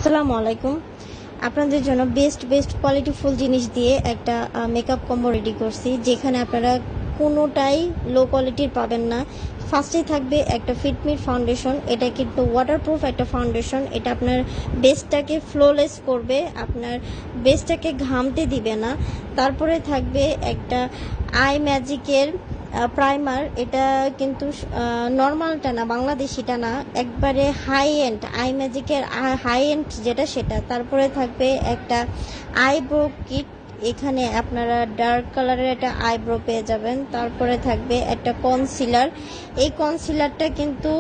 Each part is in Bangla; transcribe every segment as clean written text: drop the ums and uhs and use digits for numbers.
আসসালামু আলাইকুম। আপনাদের জন্য বেস্ট কোয়ালিটিফুল জিনিস দিয়ে একটা মেকআপ কম্বো রেডি করছি, যেখানে আপনারা কোনোটাই লো কোয়ালিটির পাবেন না। ফার্স্টেই থাকবে একটা ফিটমির ফাউন্ডেশন। এটা কিন্তু ওয়াটারপ্রুফ একটা ফাউন্ডেশন। এটা আপনার বেসটাকে ফ্লোলেস করবে, আপনার বেসটাকে ঘামতে দিবে না। তারপরে থাকবে একটা আই ম্যাজিকের প্রাইমার। এটা কিন্তু নর্মালটা না, বাংলাদেশিটা না, একবারে হাই এন্ড আই ম্যাজিকের হাই এন্ড যেটা সেটা। তারপরে থাকবে একটা আইব্রো কিট, এখানে আপনারা ডার্ক কালারের একটা আইব্রো পেয়ে যাবেন। তারপরে থাকবে একটা কনসিলার। এই কনসিলারটা কিন্তু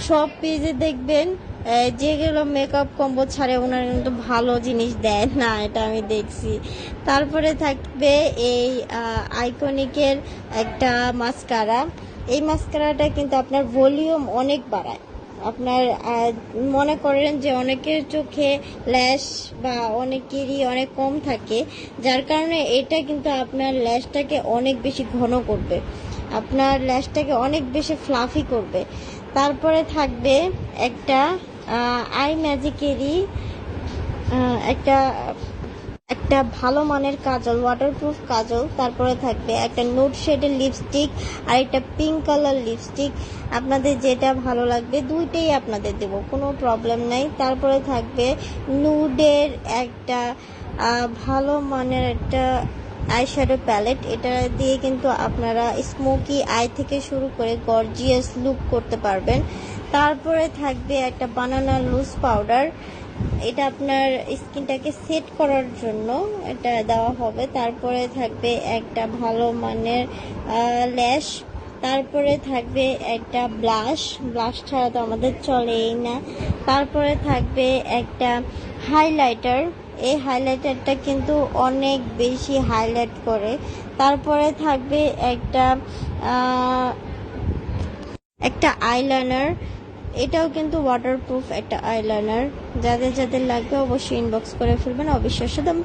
সব পেজে দেখবেন যেগুলো মেকআপ কম্বো ছাড়ে ওনারা কিন্তু ভালো জিনিস দেয় না, এটা আমি দেখছি। তারপরে থাকবে এই আইকনিকের একটা মাস্কারা। এই মাস্কারাটা কিন্তু আপনার ভলিউম অনেক বাড়ায়। আপনার মনে করেন যে অনেকের চোখে ল্যাশ বা অনেকেরই অনেক কম থাকে, যার কারণে এটা কিন্তু আপনার ল্যাশটাকে অনেক বেশি ঘন করবে, আপনার ল্যাশটাকে অনেক বেশি ফ্লাফি করবে। তারপরে থাকবে একটা আই ম্যাজিকেরই একটা একটা ভালো মানের কাজল, ওয়াটারপ্রুফ কাজল। তারপরে থাকবে একটা নুড শেডের লিপস্টিক আর একটা পিঙ্ক কালার লিপস্টিক। আপনাদের যেটা ভালো লাগবে দুইটাই আপনাদের দেব, কোনো প্রবলেম নাই। তারপরে থাকবে নুডের একটা ভালো মানের একটা আইশ্যাডো প্যালেট। এটা দিয়ে কিন্তু আপনারা স্মোকি আই থেকে শুরু করে গর্জিয়াস লুক করতে পারবেন। তারপরে থাকবে একটা বানানা লুজ পাউডার। এটা আপনার স্কিনটাকে সেট করার জন্য এটা দেওয়া হবে। তারপরে থাকবে একটা ভালো মানের ল্যাশ। তারপরে থাকবে একটা ব্লাশ, ব্লাশ ছাড়া তো আমাদের চলেই না। তারপরে থাকবে একটা হাইলাইটার। এই হাইলাইটারটা কিন্তু অনেক বেশি হাইলাইট করে। তারপরে থাকবে একটা আইলাইনার। এটাও কিন্তু ওয়াটারপ্রুফ একটা আইলাইনার। যাদের যাদের লাগবে অবশ্যই ইনবক্স করে ফেলবেন। অবিশ্বাস্য দাম।